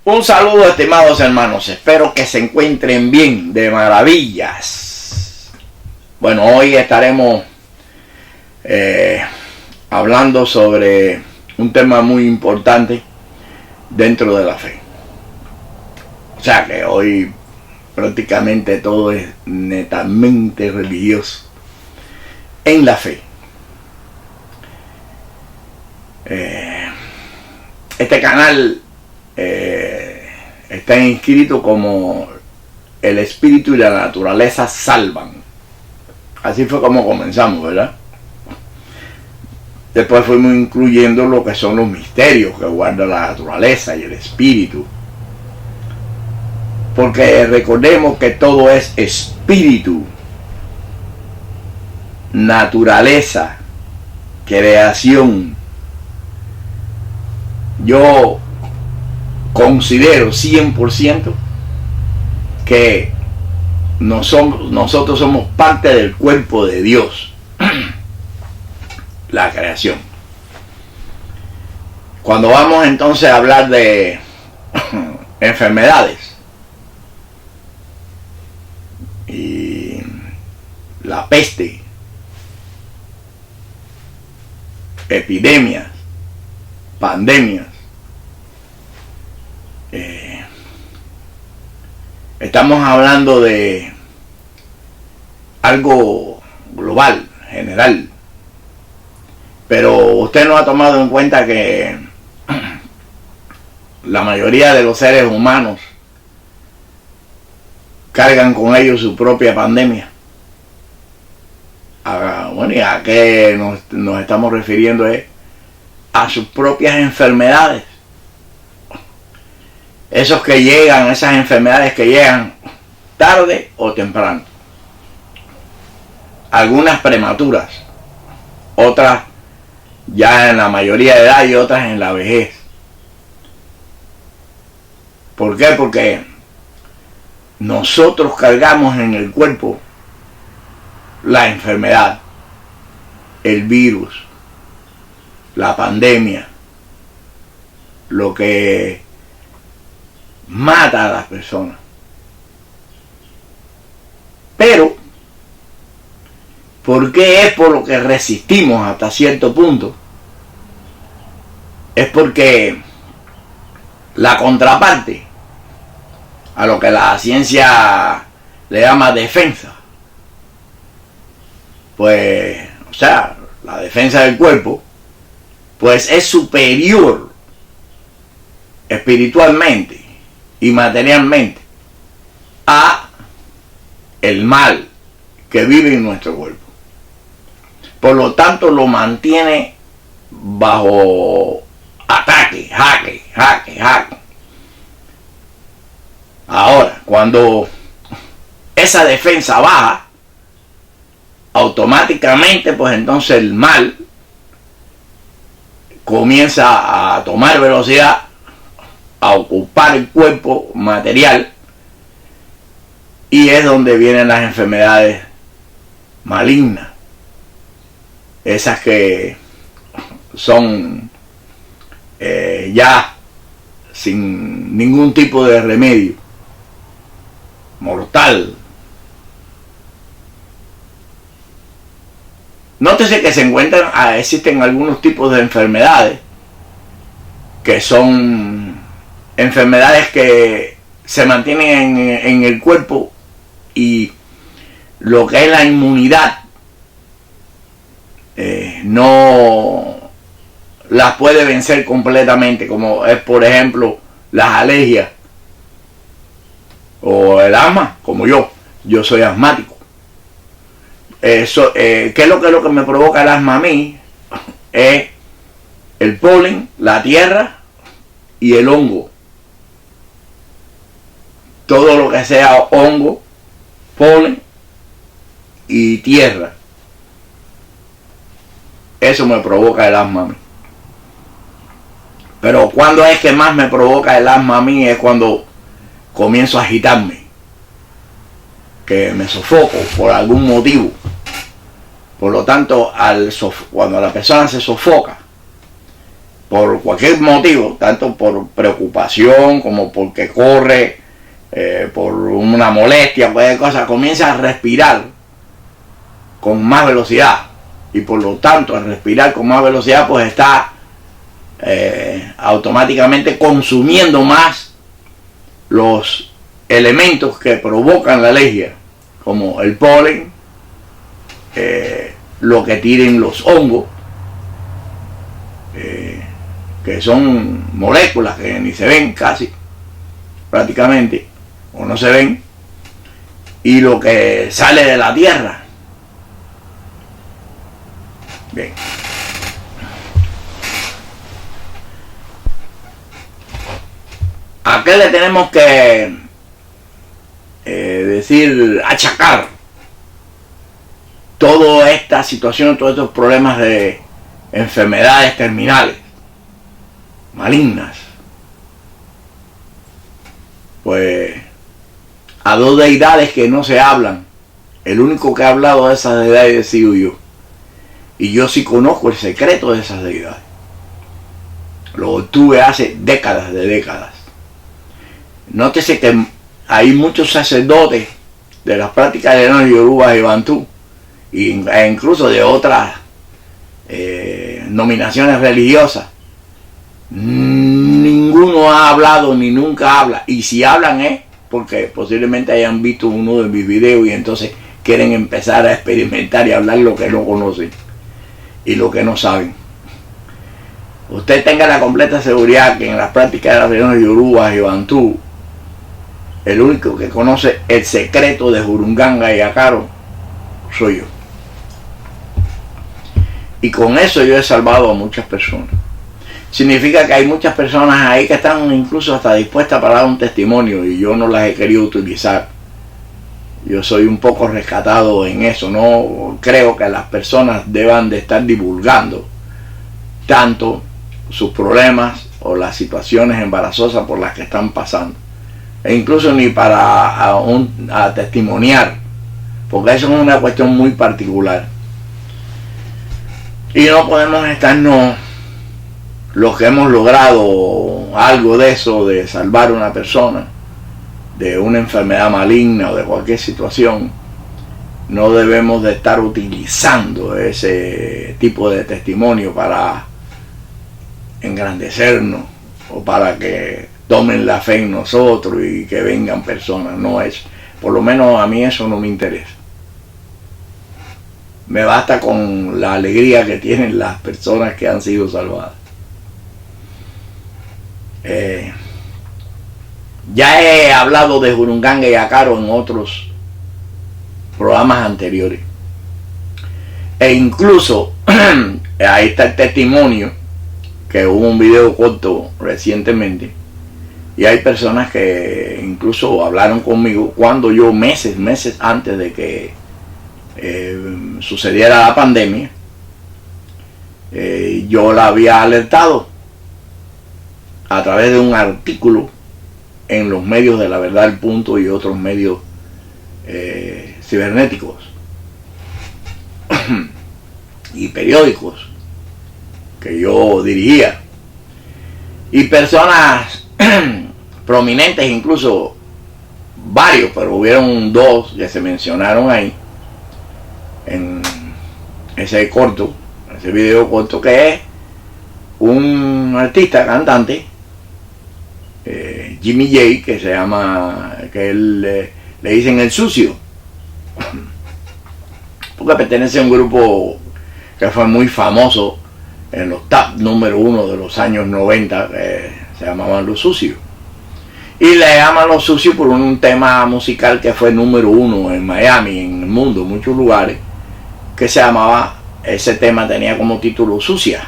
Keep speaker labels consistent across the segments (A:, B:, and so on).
A: Un saludo, estimados hermanos, espero que se encuentren bien, de maravillas. Bueno, hoy estaremos hablando sobre un tema muy importante dentro de la fe. O sea que hoy prácticamente todo es netamente religioso en la fe. Este canal está inscrito como El Espíritu y la Naturaleza Salvan. Así fue como comenzamos, ¿verdad? Después fuimos incluyendo lo que son los misterios que guarda la naturaleza y el espíritu. Porque recordemos que todo es espíritu, naturaleza, creación. Yo considero 100% que nosotros somos parte del cuerpo de Dios, la creación. Cuando vamos entonces a hablar de enfermedades y la peste, epidemias, pandemias, estamos hablando de algo global, general, pero usted no ha tomado en cuenta que la mayoría de los seres humanos cargan con ellos su propia pandemia. Bueno, y a qué nos estamos refiriendo es a sus propias enfermedades. Esas enfermedades que llegan tarde o temprano. Algunas prematuras, otras ya en la mayoría de edad y otras en la vejez. ¿Por qué? Porque nosotros cargamos en el cuerpo la enfermedad, el virus, la pandemia, lo que mata a las personas. Pero, ¿por qué es por lo que resistimos hasta cierto punto? Es porque la contraparte a lo que la ciencia le llama defensa, pues, o sea, la defensa del cuerpo, pues es superior espiritualmente y materialmente a el mal que vive en nuestro cuerpo. Por lo tanto, lo mantiene bajo ataque, jaque. Ahora, cuando esa defensa baja, automáticamente, pues entonces el mal comienza a tomar velocidad, a ocupar el cuerpo material, y es donde vienen las enfermedades malignas, esas que son ya sin ningún tipo de remedio, mortal. Nótese que existen algunos tipos de enfermedades que son enfermedades que se mantienen en el cuerpo, y lo que es la inmunidad no las puede vencer completamente, como es por ejemplo las alergias o el asma, como yo soy asmático. ¿Qué es lo que me provoca el asma a mí? Es el polen, la tierra y el hongo. Todo lo que sea hongo, polen y tierra, eso me provoca el asma a mí. Pero cuando es que más me provoca el asma a mí es cuando comienzo a agitarme, que me sofoco por algún motivo. Por lo tanto, cuando la persona se sofoca, por cualquier motivo, tanto por preocupación como porque corre, por una molestia, cualquier cosa, comienza a respirar con más velocidad, y por lo tanto al respirar con más velocidad pues está automáticamente consumiendo más los elementos que provocan la alergia, como el polen, lo que tiren los hongos, que son moléculas que ni se ven casi, prácticamente, o no se ven, y lo que sale de la tierra. Bien. ¿A qué le tenemos que achacar toda esta situación, todos estos problemas de enfermedades terminales, malignas? Pues a dos deidades que no se hablan. El único que ha hablado de esas deidades he sido yo, y yo sí conozco el secreto de esas deidades. Lo obtuve hace décadas de décadas. Nótese que hay muchos sacerdotes de las prácticas de los yorubas y bantú, e incluso de otras nominaciones religiosas. Ninguno ha hablado ni nunca habla, y si hablan es porque posiblemente hayan visto uno de mis videos y entonces quieren empezar a experimentar y hablar lo que no conocen y lo que no saben. Usted tenga la completa seguridad que en las prácticas de las religiones yorubas y bantú, el único que conoce el secreto de Jurunganga y Akaro soy yo. Y con eso yo he salvado a muchas personas. Significa que hay muchas personas ahí que están incluso hasta dispuestas para dar un testimonio, y yo no las he querido utilizar. Yo soy un poco rescatado en eso. No creo que las personas deban de estar divulgando tanto sus problemas o las situaciones embarazosas por las que están pasando, e incluso ni para a testimoniar, porque eso es una cuestión muy particular, y no podemos estarnos, los que hemos logrado algo de eso, de salvar a una persona de una enfermedad maligna o de cualquier situación, no debemos de estar utilizando ese tipo de testimonio para engrandecernos o para que tomen la fe en nosotros y que vengan personas. No es, por lo menos a mí eso no me interesa. Me basta con la alegría que tienen las personas que han sido salvadas. Ya he hablado de Jurunganga y Akaro en otros programas anteriores, e incluso ahí está el testimonio, que hubo un video corto recientemente, y hay personas que incluso hablaron conmigo cuando yo meses antes de que sucediera la pandemia, yo la había alertado a través de un artículo en los medios de La Verdad, El Punto y otros medios cibernéticos y periódicos que yo dirigía, y personas prominentes, incluso varios, pero hubieron dos que se mencionaron ahí en ese corto, ese video corto, que es un artista cantante, Jimmy J, que se llama, que él le dicen el sucio, porque pertenece a un grupo que fue muy famoso en los top número 1 de los años 90, se llamaban Los Sucios, y le llaman Los Sucios por un tema musical que fue número 1 en Miami, en el mundo, en muchos lugares, que se llamaba, ese tema tenía como título Sucia.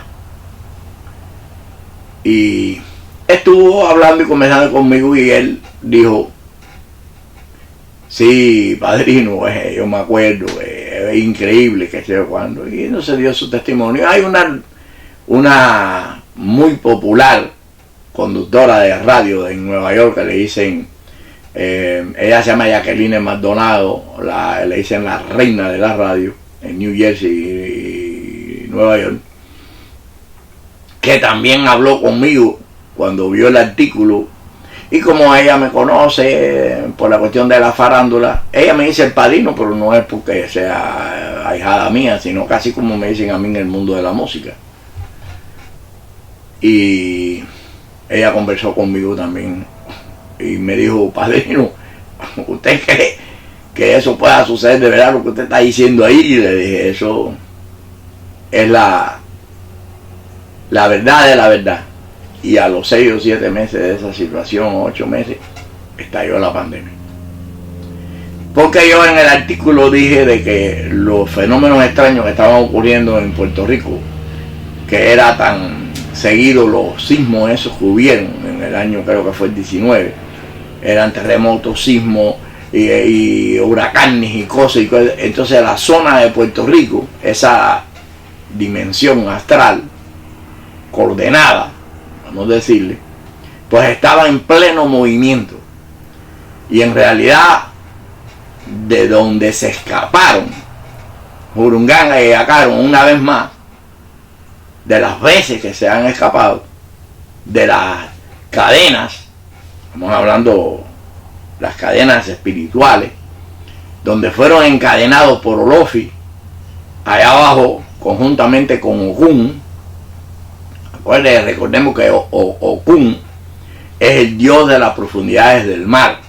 A: Y estuvo hablando y conversando conmigo, y él dijo: sí, padrino, yo me acuerdo, es increíble, que sé cuándo. Y no se dio su testimonio. Hay una muy popular conductora de radio en Nueva York que le dicen, ella se llama Jacqueline Maldonado, le dicen la reina de la radio en New Jersey y Nueva York, que también habló conmigo cuando vio el artículo. Y como ella me conoce por la cuestión de la farándula, ella me dice el padrino, pero no es porque sea ahijada mía, sino casi como me dicen a mí en el mundo de la música. Y ella conversó conmigo también y me dijo, padrino, ¿usted cree que eso pueda suceder de verdad lo que usted está diciendo ahí? Y le dije, eso es la verdad de la verdad. Y a los 6 o 7 meses de esa situación, 8 meses, estalló la pandemia. Porque yo en el artículo dije de que los fenómenos extraños que estaban ocurriendo en Puerto Rico, que era tan seguido los sismos esos que hubieron en el año, creo que fue el 19, eran terremotos, sismos y huracanes y cosas. Entonces la zona de Puerto Rico, esa dimensión astral coordenada, vamos a decirle, pues estaba en pleno movimiento. Y en realidad, de donde se escaparon Jurunganga y Yacaron una vez más, de las veces que se han escapado, de las cadenas, estamos hablando las cadenas espirituales, donde fueron encadenados por Olofi, allá abajo, conjuntamente con Okun. Recordemos que Okun es el dios de las profundidades del mar,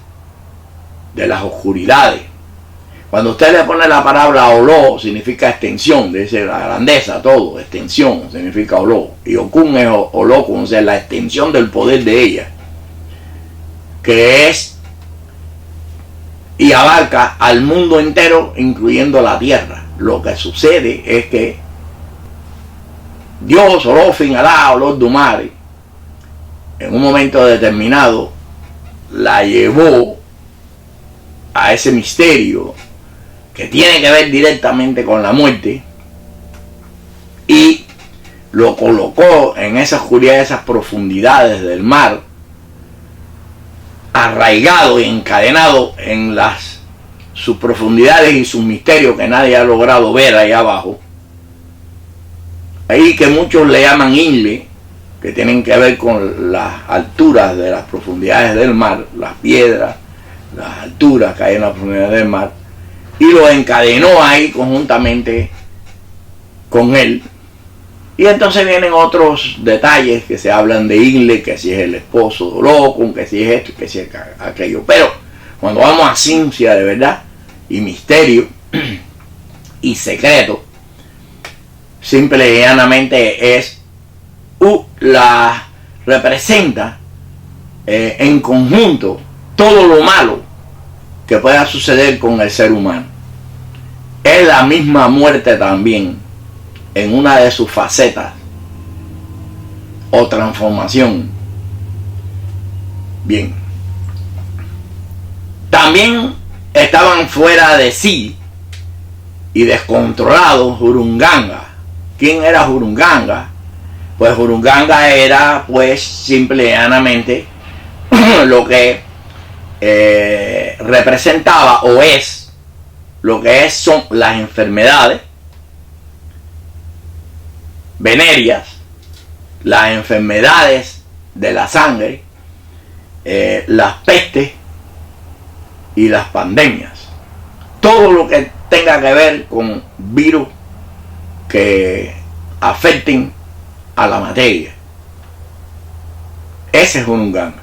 A: de las oscuridades. Cuando usted le pone la palabra Olo, significa extensión, dice la grandeza, todo, extensión, significa Olo. Y Okun es Olokun, o sea, la extensión del poder de ella, que es y abarca al mundo entero, incluyendo la tierra. Lo que sucede es que Dios, Olofin, Alá, Olodumare, en un momento determinado, la llevó a ese misterio que tiene que ver directamente con la muerte y lo colocó en esa oscuridad, esas profundidades del mar, arraigado y encadenado en sus profundidades y sus misterios que nadie ha logrado ver ahí abajo. Ahí que muchos le llaman Inle, que tienen que ver con las alturas de las profundidades del mar, las piedras, las alturas que hay en las profundidades del mar, y lo encadenó ahí conjuntamente con él. Y entonces vienen otros detalles que se hablan de Inle, que si es el esposo de Olokun, que si es esto, que si es aquello. Pero cuando vamos a ciencia de verdad, y misterio, y secreto, simple y llanamente es la representa en conjunto todo lo malo que pueda suceder con el ser humano. Es la misma muerte también en una de sus facetas o transformación. Bien, también estaban fuera de sí y descontrolados Jurunganga. ¿Quién era Jurunganga? Pues Jurunganga era, pues, simple y llanamente lo que representaba o es lo que es, son las enfermedades venéreas, las enfermedades de la sangre, las pestes y las pandemias. Todo lo que tenga que ver con virus que afecten a la materia. Ese es Jurunganga.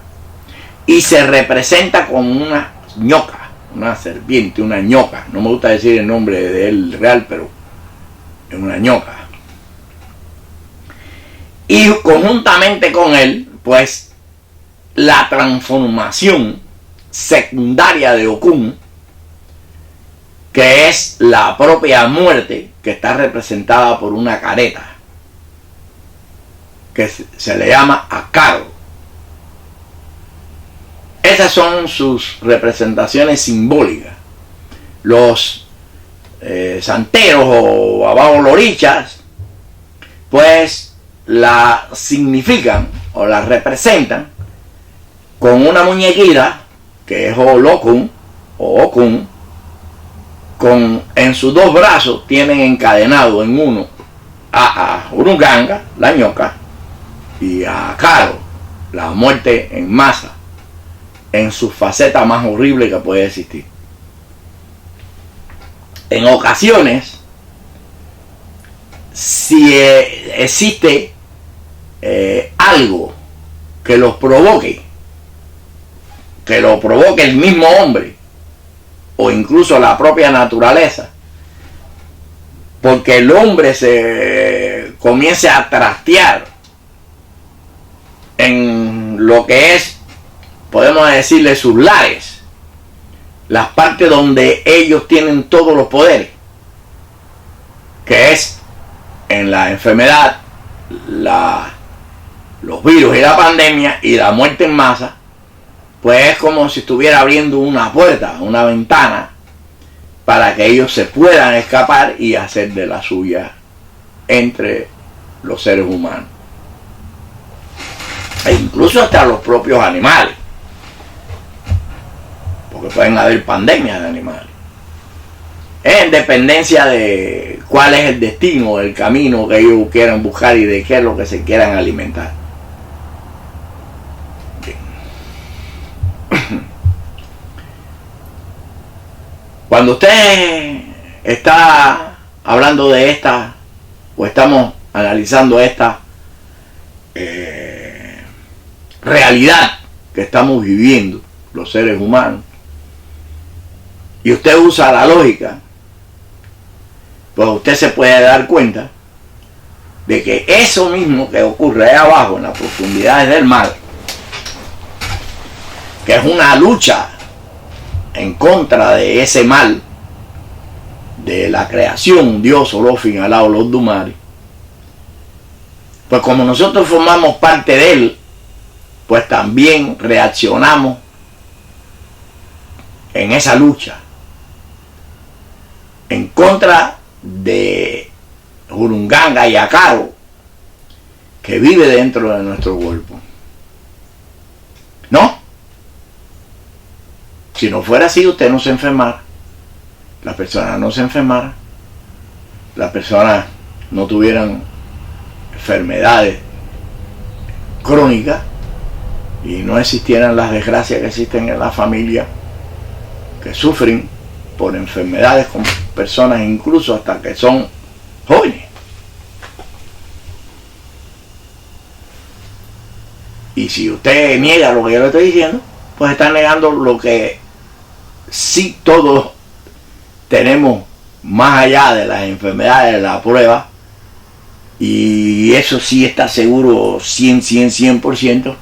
A: Y se representa con una ñoca, una serpiente, una ñoca. No me gusta decir el nombre de él real, pero es una ñoca. Y conjuntamente con él, pues, la transformación secundaria de Okun, que es la propia muerte, que está representada por una careta, que se le llama Acaro. Esas son sus representaciones simbólicas. Los santeros o abaolorichas, pues la significan o la representan con una muñequita que es Olokun o Okun, en sus dos brazos tienen encadenado en uno a Jurunganga, la ñoca, y a Caro, la muerte en masa, en su faceta más horrible que puede existir. En ocasiones, si existe algo que los provoque, que lo provoque el mismo hombre, o incluso la propia naturaleza, porque el hombre se comience a trastear en lo que es, podemos decirle, sus lares, las partes donde ellos tienen todos los poderes, que es en la enfermedad, los virus y la pandemia y la muerte en masa, pues es como si estuviera abriendo una puerta, una ventana, para que ellos se puedan escapar y hacer de la suya entre los seres humanos. E incluso hasta los propios animales, porque pueden haber pandemias de animales. En dependencia de cuál es el destino, el camino que ellos quieran buscar y de qué es lo que se quieran alimentar. Cuando usted está hablando de esta, o estamos analizando esta realidad que estamos viviendo los seres humanos, y usted usa la lógica, pues usted se puede dar cuenta de que eso mismo que ocurre ahí abajo en las profundidades del mar, que es una lucha en contra de ese mal de la creación, Dios, Olofin, Alá, Olod, Dumari, pues como nosotros formamos parte de él, pues también reaccionamos en esa lucha en contra de Jurunganga y Acaro, que vive dentro de nuestro cuerpo. ¿No? Si no fuera así, usted no se enfermara, las personas no se enfermaran, las personas no tuvieran enfermedades crónicas y no existieran las desgracias que existen en la familia, que sufren por enfermedades con personas incluso hasta que son jóvenes. Y si usted niega lo que yo le estoy diciendo, pues está negando lo que sí todos tenemos más allá de las enfermedades de la prueba, y eso sí está seguro 100%,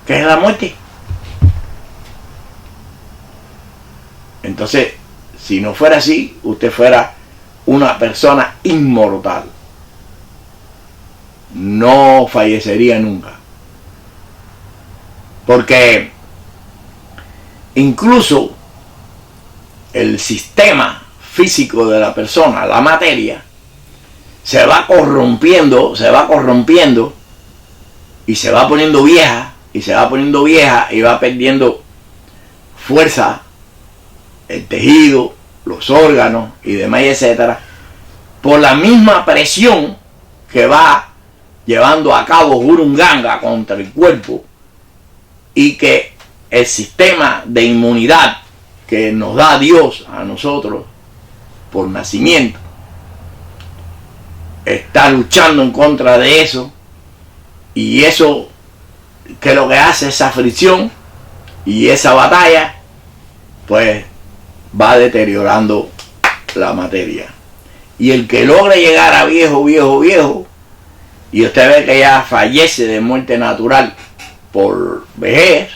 A: que es la muerte. Entonces, si no fuera así, usted fuera una persona inmortal, no fallecería nunca, porque incluso el sistema físico de la persona, la materia, se va corrompiendo y se va poniendo vieja y va perdiendo fuerza, el tejido, los órganos y demás, etcétera, por la misma presión que va llevando a cabo Jurunganga contra el cuerpo, y que el sistema de inmunidad que nos da Dios a nosotros por nacimiento está luchando en contra de eso, y eso que lo que hace, esa fricción y esa batalla, pues va deteriorando la materia. Y el que logra llegar a viejo, y usted ve que ya fallece de muerte natural por vejez,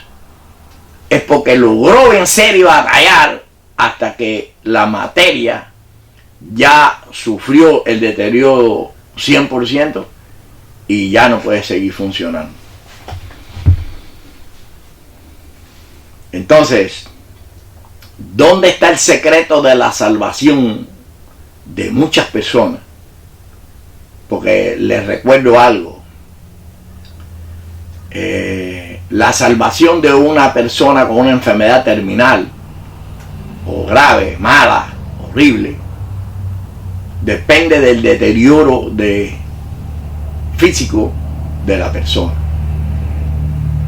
A: es porque logró vencer y batallar hasta que la materia ya sufrió el deterioro 100% y ya no puede seguir funcionando. Entonces, ¿dónde está el secreto de la salvación de muchas personas? Porque les recuerdo algo. La salvación de una persona con una enfermedad terminal o grave, mala, horrible, depende del deterioro físico de la persona.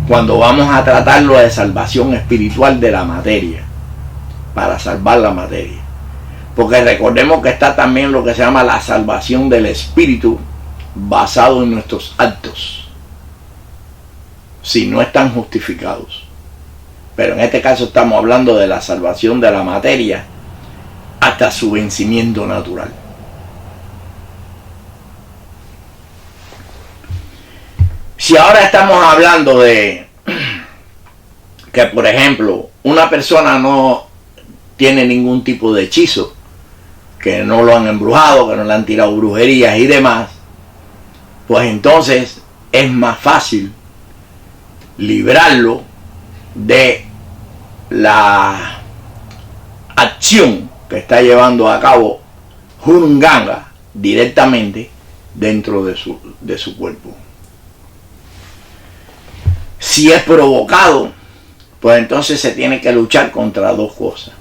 A: Cuando vamos a tratarlo de salvación espiritual de la materia, para salvar la materia. Porque recordemos que está también lo que se llama la salvación del espíritu, basado en nuestros actos, si no están justificados. Pero en este caso estamos hablando de la salvación de la materia hasta su vencimiento natural. Si ahora estamos hablando de que, por ejemplo, una persona no tiene ningún tipo de hechizo, que no lo han embrujado, que no le han tirado brujerías y demás, pues entonces es más fácil librarlo de la acción que está llevando a cabo Jurunganga directamente dentro de su cuerpo. Si es provocado, pues entonces se tiene que luchar contra dos cosas.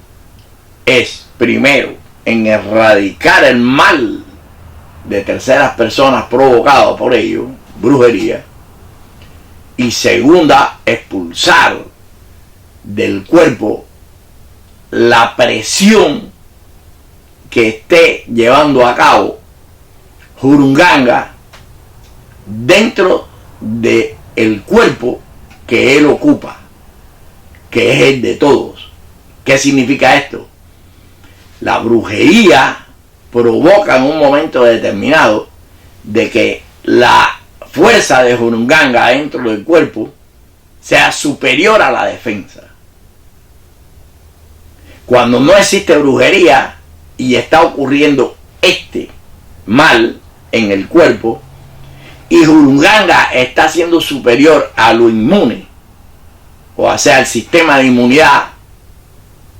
A: Es, primero, en erradicar el mal de terceras personas provocado por ello, brujería. Y segunda, expulsar del cuerpo la presión que esté llevando a cabo Jurunganga dentro del cuerpo que él ocupa, que es el de todos. ¿Qué significa esto? La brujería provoca en un momento determinado de que la fuerza de Jurunganga dentro del cuerpo sea superior a la defensa. Cuando no existe brujería y está ocurriendo este mal en el cuerpo y Jurunganga está siendo superior a lo inmune, o sea, al sistema de inmunidad,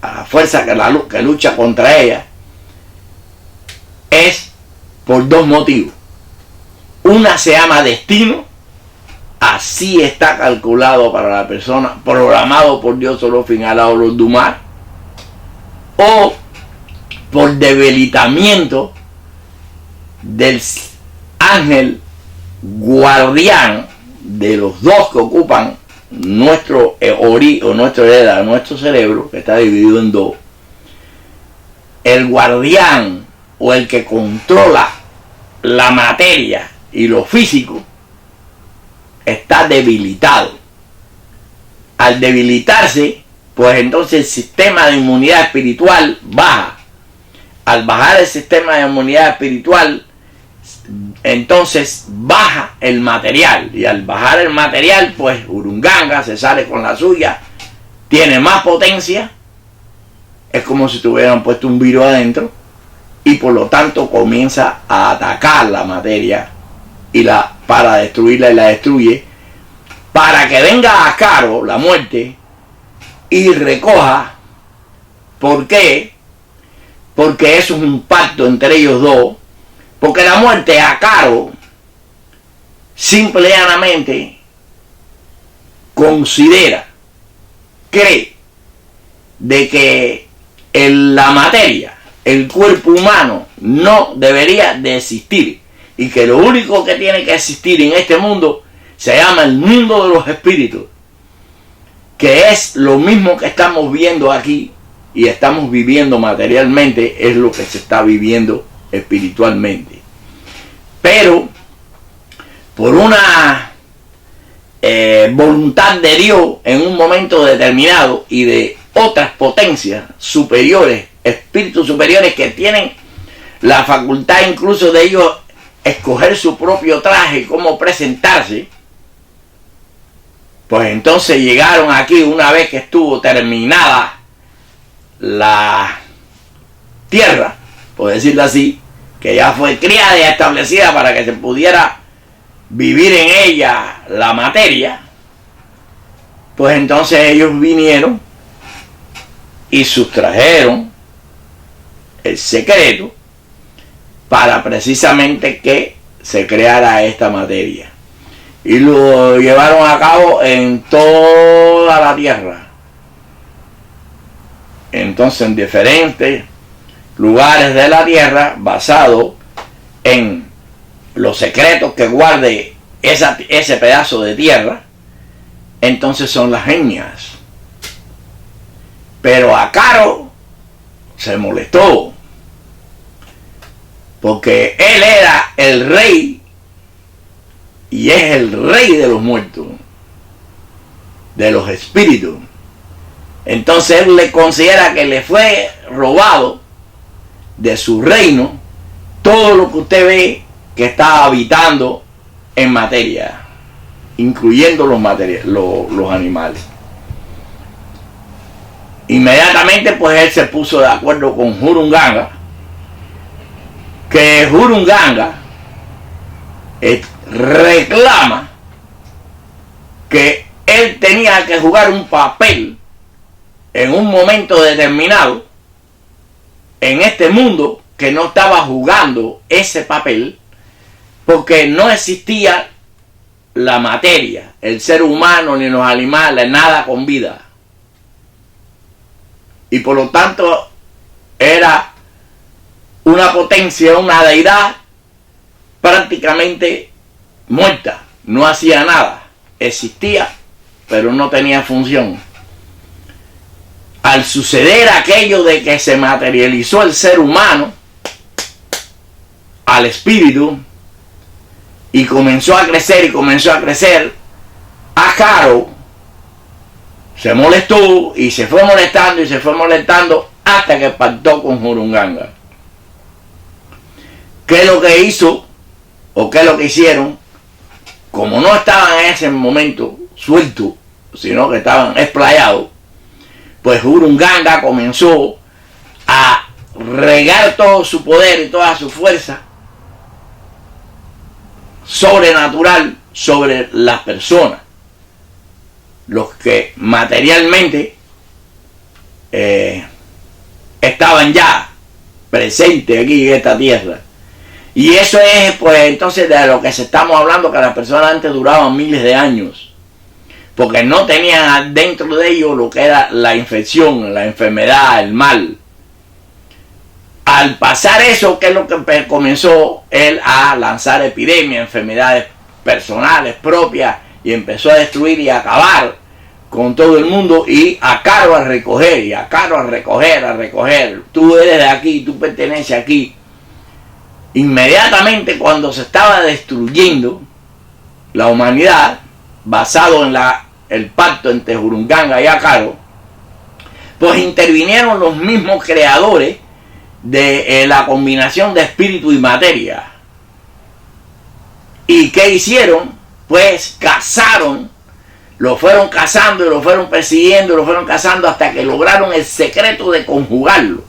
A: a la fuerza que lucha contra ella, es por dos motivos. Una se llama destino, así está calculado para la persona, programado por Dios solo final a los Dumar, o por debilitamiento del ángel guardián de los dos que ocupan nuestro nuestro cerebro, que está dividido en dos. El guardián o el que controla la materia y lo físico está debilitado. Al debilitarse, pues entonces el sistema de inmunidad espiritual baja. Al bajar el sistema de inmunidad espiritual, entonces baja el material, y al bajar el material, pues Jurunganga se sale con la suya, tiene más potencia, es como si tuvieran puesto un virus adentro, y por lo tanto comienza a atacar la materia para destruirla, y la destruye, para que venga a Caro la muerte y recoja. ¿Por qué? Porque eso es un pacto entre ellos dos. Porque la muerte a Caro simple y llanamente cree de que la materia, el cuerpo humano, no debería de existir, y que lo único que tiene que existir en este mundo se llama el mundo de los espíritus, que es lo mismo que estamos viendo aquí y estamos viviendo materialmente, es lo que se está viviendo espiritualmente. Pero por una voluntad de Dios en un momento determinado y de otras potencias superiores, espíritus superiores que tienen la facultad incluso de ellos escoger su propio traje, cómo presentarse, pues entonces llegaron aquí una vez que estuvo terminada la tierra, por decirlo así, que ya fue criada y establecida para que se pudiera vivir en ella la materia, pues entonces ellos vinieron y sustrajeron el secreto para precisamente que se creara esta materia, y lo llevaron a cabo en toda la tierra. Entonces, en diferentes lugares de la tierra, basado en los secretos que guarde ese pedazo de tierra, entonces son las etnias. Pero Acaro se molestó, porque él era el rey, y es el rey de los muertos, de los espíritus. Entonces él le considera que le fue robado de su reino todo lo que usted ve que está habitando en materia, incluyendo los animales. Inmediatamente pues él se puso de acuerdo con Jurunganga, que Jurunganga reclama que él tenía que jugar un papel en un momento determinado en este mundo, que no estaba jugando ese papel porque no existía la materia, el ser humano ni los animales, nada con vida, y por lo tanto era una potencia, una deidad prácticamente muerta, no hacía nada, existía pero no tenía función. Al suceder aquello de que se materializó el ser humano al espíritu y comenzó a crecer y comenzó a crecer, Acaro se molestó y se fue molestando y se fue molestando hasta que pactó con Jurunganga. ¿Qué es lo que hizo o qué es lo que hicieron? Como no estaban en ese momento sueltos, sino que estaban esplayados, pues Jurunganga comenzó a regar todo su poder y toda su fuerza sobrenatural sobre las personas, los que materialmente estaban ya presentes aquí en esta tierra. Y eso es pues entonces de lo que se estamos hablando, que las personas antes duraban miles de años, porque no tenían dentro de ellos lo que era la infección, la enfermedad, el mal. Al pasar eso, ¿qué es lo que comenzó él a lanzar? Epidemias, enfermedades personales propias, y empezó a destruir y a acabar con todo el mundo, y Acaro a recoger, y Acaro a recoger. Tú eres de aquí, tú perteneces aquí. Inmediatamente cuando se estaba destruyendo la humanidad, basado en el pacto entre Jurunganga y Acaro, pues intervinieron los mismos creadores de la combinación de espíritu y materia. ¿Y qué hicieron? Pues cazaron, lo fueron cazando y lo fueron persiguiendo y lo fueron cazando hasta que lograron el secreto de conjugarlo,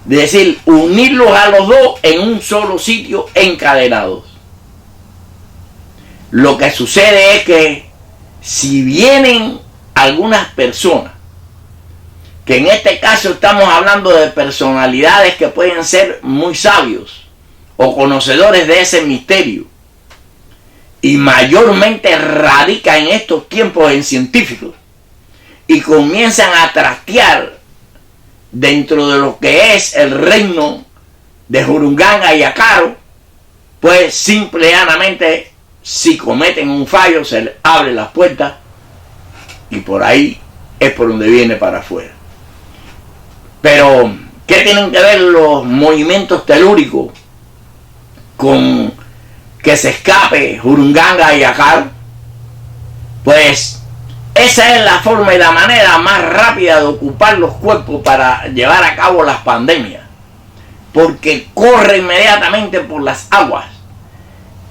A: de decir, unirlos a los dos en un solo sitio encadenados. Lo que sucede es que si vienen algunas personas, que en este caso estamos hablando de personalidades que pueden ser muy sabios o conocedores de ese misterio, y mayormente radica en estos tiempos en científicos, y comienzan a trastear dentro de lo que es el reino de Jurunganga y Acaro, pues simple y llanamente, si cometen un fallo, se les abre las puertas y por ahí es por donde viene para afuera. Pero, ¿qué tienen que ver los movimientos telúricos con que se escape Jurunganga y Acaro? Pues esa es la forma y la manera más rápida de ocupar los cuerpos para llevar a cabo las pandemias, porque corre inmediatamente por las aguas.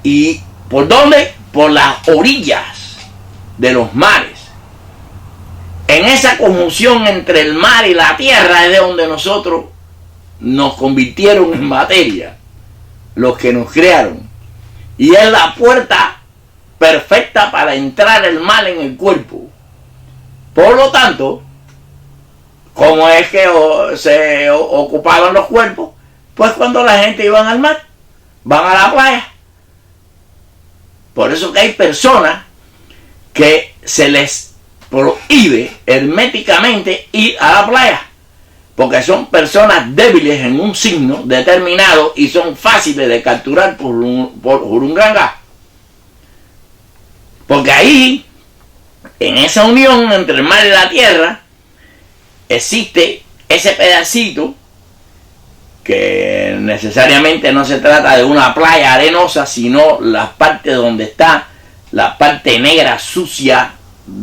A: ¿Y por dónde? Por las orillas de los mares. En esa conjunción entre el mar y la tierra es de donde nosotros nos convirtieron en materia, los que nos crearon. Y es la puerta perfecta para entrar el mal en el cuerpo. Por lo tanto, ¿cómo es que se ocupaban los cuerpos? Pues cuando la gente iba al mar, van a la playa. Por eso que hay personas que se les prohíbe herméticamente ir a la playa, porque son personas débiles en un signo determinado y son fáciles de capturar por Jurunganga. Porque ahí, en esa unión entre el mar y la tierra, existe ese pedacito que necesariamente no se trata de una playa arenosa, sino la parte donde está la parte negra, sucia,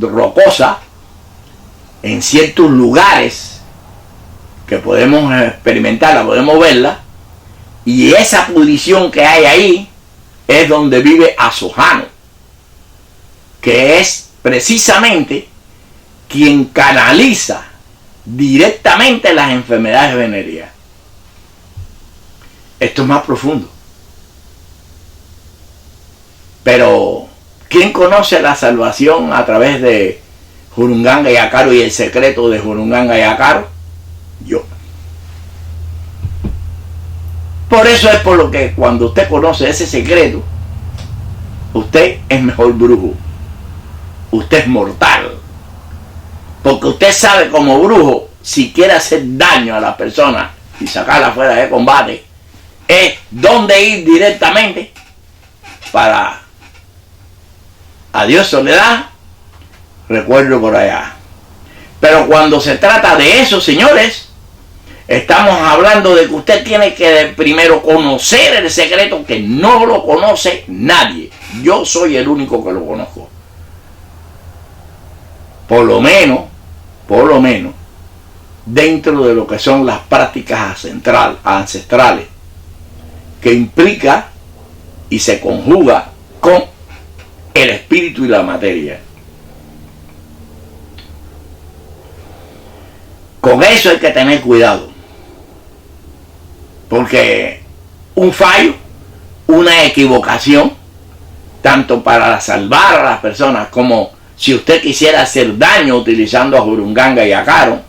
A: rocosa, en ciertos lugares que podemos experimentarla, podemos verla, y esa pudrición que hay ahí es donde vive Azojano, que es precisamente quien canaliza directamente las enfermedades venéreas. Esto es más profundo. Pero ¿quién conoce la salvación a través de Jurunganga y Akaro y el secreto de Jurunganga y Akaro? Yo. Por eso es por lo que cuando usted conoce ese secreto, usted es mejor brujo. Usted es mortal. Porque usted sabe como brujo, si quiere hacer daño a la persona y sacarla fuera de combate, es dónde ir directamente para adiós soledad, recuerdo por allá. Pero cuando se trata de eso, señores, estamos hablando de que usted tiene que primero conocer el secreto, que no lo conoce nadie. Yo soy el único que lo conozco. Por lo menos, dentro de lo que son las prácticas ancestrales, que implica y se conjuga con el espíritu y la materia. Con eso hay que tener cuidado, porque un fallo, una equivocación, tanto para salvar a las personas como si usted quisiera hacer daño utilizando a Jurunganga y Akaro,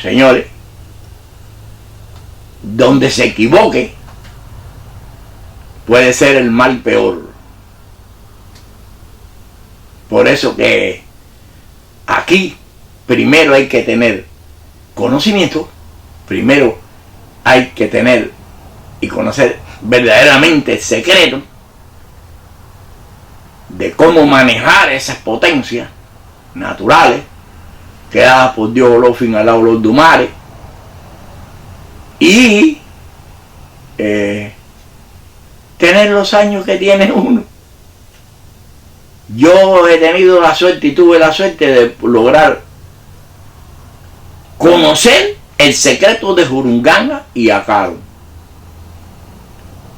A: señores, donde se equivoque puede ser el mal peor. Por eso que aquí primero hay que tener conocimiento, primero hay que tener y conocer verdaderamente el secreto de cómo manejar esas potencias naturales creadas por Dios Olofin Alá Olodumare, y tener los años que tiene uno. Yo he tenido la suerte y tuve la suerte de lograr conocer el secreto de Jurunganga y Akaro.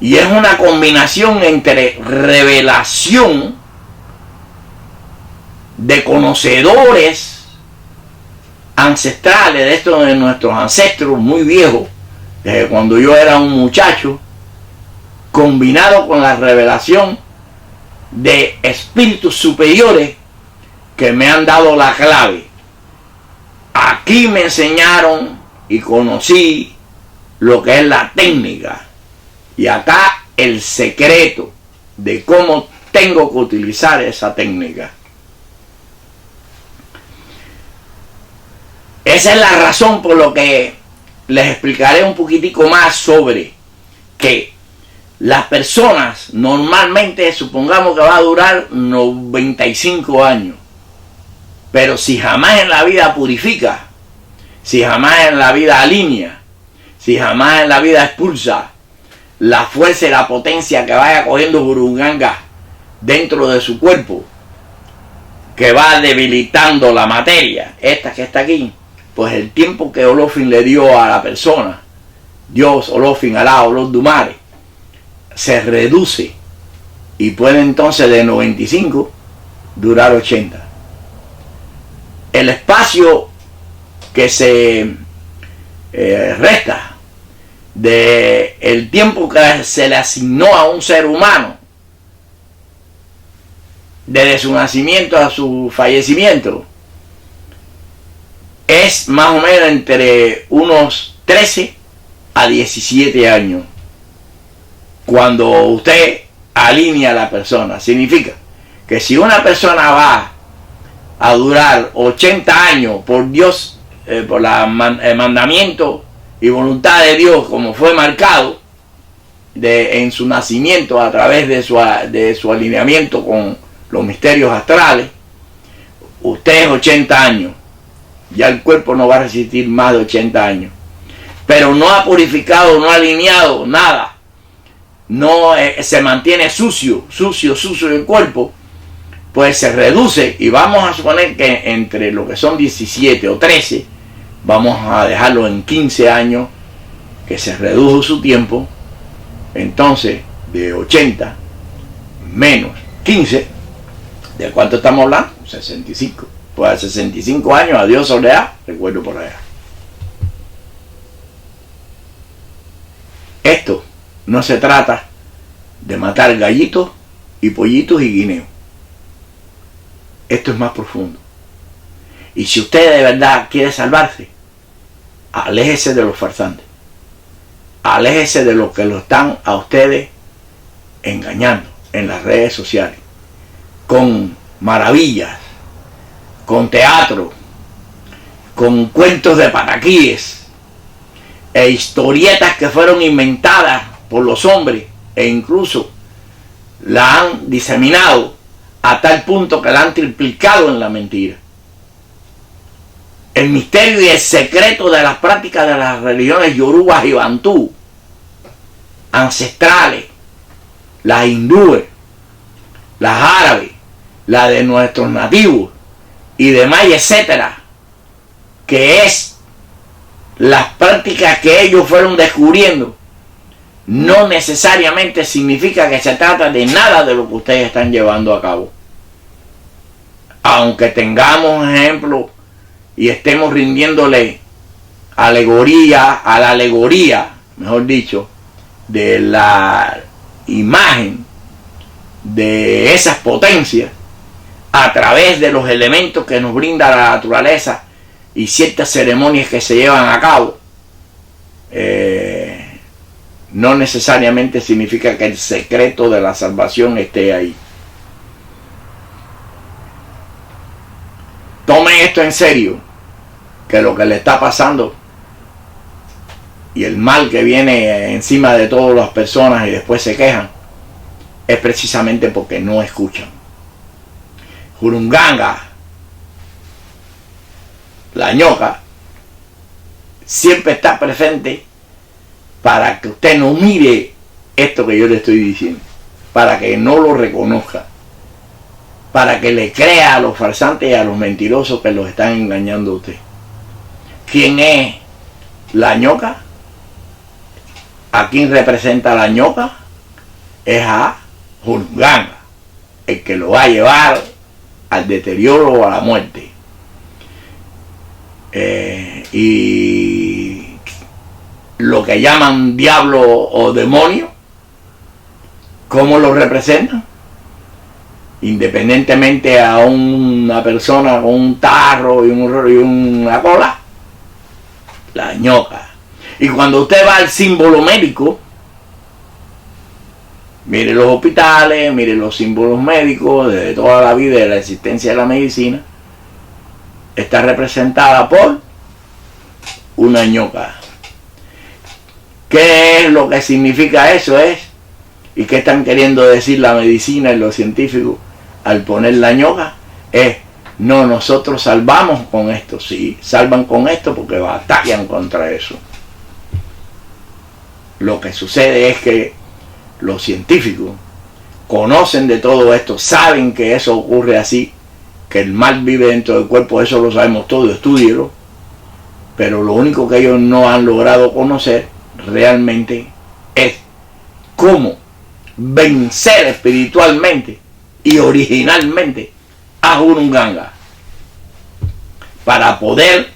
A: Y es una combinación entre revelación de conocedores ancestrales, de estos de nuestros ancestros muy viejos, desde cuando yo era un muchacho, combinado con la revelación de espíritus superiores que me han dado la clave. Aquí me enseñaron y conocí lo que es la técnica, y acá el secreto de cómo tengo que utilizar esa técnica. Esa es la razón por lo que les explicaré un poquitico más sobre que las personas normalmente, supongamos que va a durar 95 años, pero si jamás en la vida purifica, si jamás en la vida alinea, si jamás en la vida expulsa la fuerza y la potencia que vaya cogiendo Jurunganga dentro de su cuerpo, que va debilitando la materia, esta que está aquí, pues el tiempo que Olofin le dio a la persona, Dios, Olofin, Alá, Olodumare, se reduce y puede entonces de 95 durar 80. El espacio que se resta de el tiempo que se le asignó a un ser humano desde su nacimiento a su fallecimiento es más o menos entre unos 13 a 17 años. Cuando usted alinea a la persona, significa que si una persona va a durar 80 años por Dios, por el mandamiento y voluntad de Dios como fue marcado, en su nacimiento a través de su alineamiento con los misterios astrales, usted es 80 años, ya el cuerpo no va a resistir más de 80 años, pero no ha purificado, no ha alineado nada, no se mantiene sucio el cuerpo, pues se reduce, y vamos a suponer que entre lo que son 17 o 13, vamos a dejarlo en 15 años, que se redujo su tiempo. Entonces, de 80 menos 15, ¿de cuánto estamos hablando? 65. Pues a 65 años, adiós soledad, recuerdo por allá. Esto no se trata de matar gallitos y pollitos y guineos. Esto es más profundo. Y si usted de verdad quiere salvarse, aléjese de los farsantes. Aléjese de los que lo están a ustedes engañando en las redes sociales, con maravillas, con teatro, con cuentos de pataquíes e historietas que fueron inventadas por los hombres e incluso la han diseminado a tal punto que la han triplicado en la mentira. El misterio y el secreto de las prácticas de las religiones yorubas y bantú, ancestrales, las hindúes, las árabes, las de nuestros nativos y demás, etcétera, que es las prácticas que ellos fueron descubriendo, no necesariamente significa que se trata de nada de lo que ustedes están llevando a cabo. Aunque tengamos ejemplos y estemos rindiéndole alegoría a la alegoría, mejor dicho, de la imagen de esas potencias a través de los elementos que nos brinda la naturaleza y ciertas ceremonias que se llevan a cabo, no necesariamente significa que el secreto de la salvación esté ahí. Tomen esto en serio, que lo que le está pasando y el mal que viene encima de todas las personas y después se quejan, es precisamente porque no escuchan. Jurunganga, la ñoca, siempre está presente para que usted no mire esto que yo le estoy diciendo, para que no lo reconozca, para que le crea a los farsantes y a los mentirosos que los están engañando a usted. ¿Quién es la ñoca? ¿A quién representa la ñoca? Es a Jurunganga, el que lo va a llevar al deterioro o a la muerte. Y lo que llaman diablo o demonio, ¿cómo lo representan? Independientemente a una persona con un tarro y una cola, la ñoca. Y cuando usted va al símbolo médico, mire los hospitales, mire los símbolos médicos desde toda la vida de la existencia de la medicina, está representada por una ñoca. ¿Qué es lo que significa eso? ¿Y qué están queriendo decir la medicina y los científicos al poner la ñoca? No, nosotros salvamos con esto. Sí, salvan con esto porque batallan contra eso. Lo que sucede es que los científicos conocen de todo esto, saben que eso ocurre así, que el mal vive dentro del cuerpo, eso lo sabemos todo, estúdielo, pero lo único que ellos no han logrado conocer realmente es cómo vencer espiritualmente y originalmente a Jurunganga para poder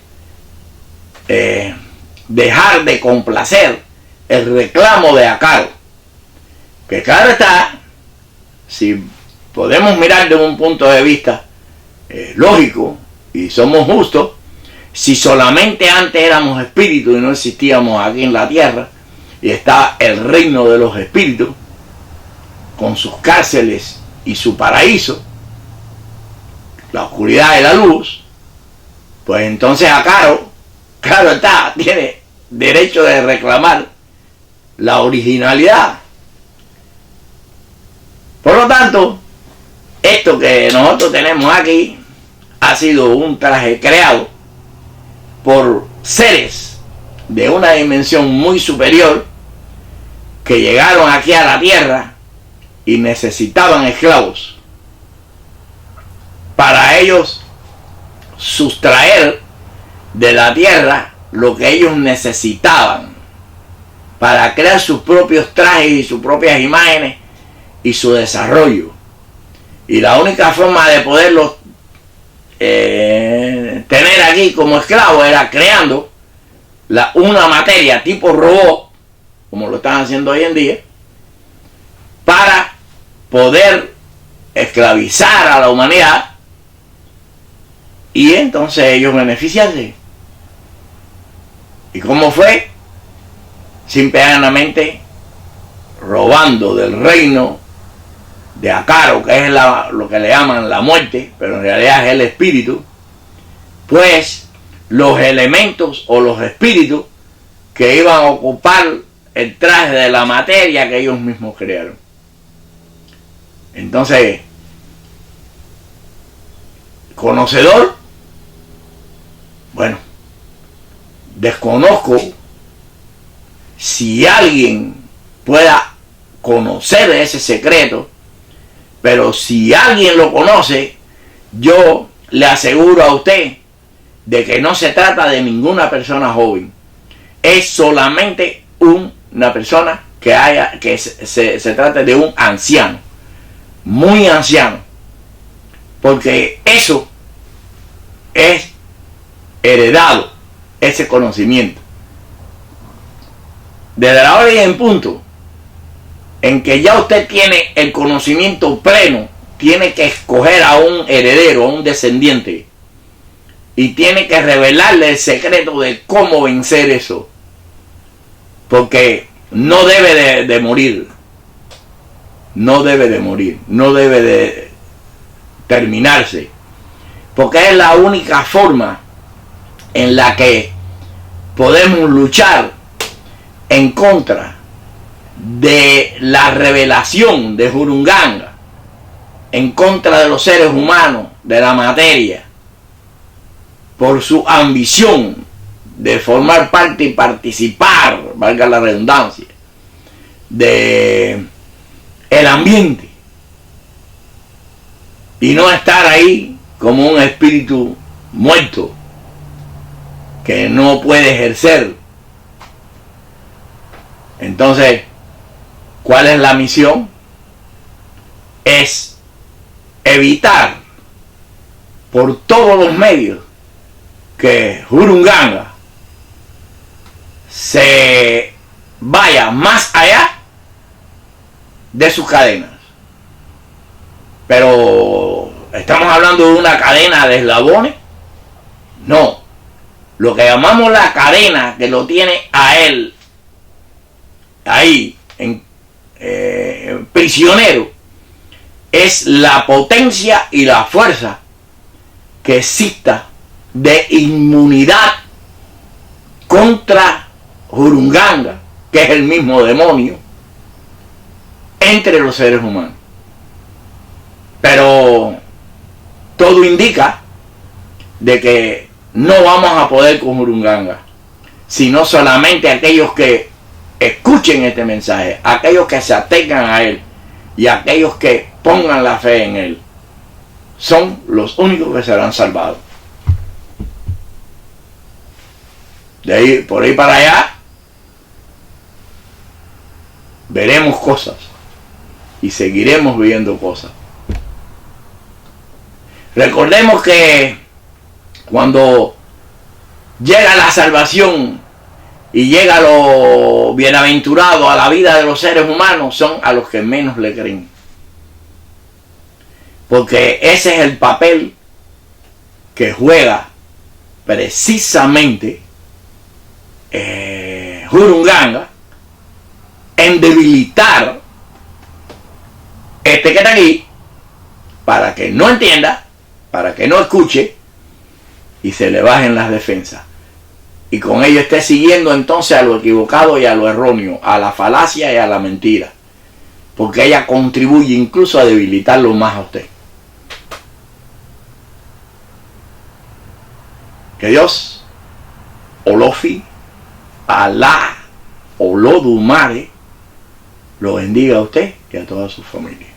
A: dejar de complacer el reclamo de Acaro, que claro está, si podemos mirar de un punto de vista lógico y somos justos, si solamente antes éramos espíritus y no existíamos aquí en la tierra y estaba el reino de los espíritus con sus cárceles y su paraíso, la oscuridad y la luz, pues entonces Acaro, claro está, tiene derecho de reclamar la originalidad Por lo tanto, esto que nosotros tenemos aquí ha sido un traje creado por seres de una dimensión muy superior que llegaron aquí a la tierra y necesitaban esclavos para ellos sustraer de la tierra lo que ellos necesitaban para crear sus propios trajes y sus propias imágenes y su desarrollo. Y la única forma de poderlos tener aquí como esclavos era creando una materia tipo robot, como lo están haciendo hoy en día, para poder esclavizar a la humanidad y entonces ellos beneficiarse. ¿Y cómo fue? Simplemente robando del reino de Acaro, que es lo que le llaman la muerte, pero en realidad es el espíritu, pues los elementos o los espíritus que iban a ocupar el traje de la materia que ellos mismos crearon. Entonces, conocedor, bueno, desconozco si alguien pueda conocer ese secreto, pero si alguien lo conoce, yo le aseguro a usted de que no se trata de ninguna persona joven, es solamente una persona que se trata de un anciano, muy anciano, porque eso es heredado, ese conocimiento. Desde la hora y en punto en que ya usted tiene el conocimiento pleno, tiene que escoger a un heredero, a un descendiente, y tiene que revelarle el secreto de cómo vencer eso, porque no debe de morir, no debe de morir, no debe de terminarse, porque es la única forma en la que podemos luchar en contra de la revelación de Jurunganga, en contra de los seres humanos, de la materia, por su ambición de formar parte y participar, valga la redundancia, de el ambiente, y no estar ahí como un espíritu muerto que no puede ejercer. Entonces, ¿cuál es la misión? Es evitar por todos los medios que Jurunganga se vaya más allá de sus cadenas. Pero, ¿estamos hablando de una cadena de eslabones? No. Lo que llamamos la cadena que lo tiene a él ahí, prisionero, es la potencia y la fuerza que exista de inmunidad contra Jurunganga, que es el mismo demonio, entre los seres humanos. Pero todo indica de que no vamos a poder con Jurunganga, sino solamente aquellos que escuchen este mensaje, aquellos que se atengan a él y aquellos que pongan la fe en él, son los únicos que serán salvados. De ahí, por ahí para allá, veremos cosas y seguiremos viendo cosas. Recordemos que cuando llega la salvación y llega lo bienaventurado a la vida de los seres humanos, son a los que menos le creen, porque ese es el papel que juega precisamente Jurunganga en debilitar este que está aquí, para que no entienda, para que no escuche y se le bajen las defensas, y con ello esté siguiendo entonces a lo equivocado y a lo erróneo, a la falacia y a la mentira, porque ella contribuye incluso a debilitarlo más a usted. Que Dios, Olofi, Alá, Olodumare, lo bendiga a usted y a toda su familia.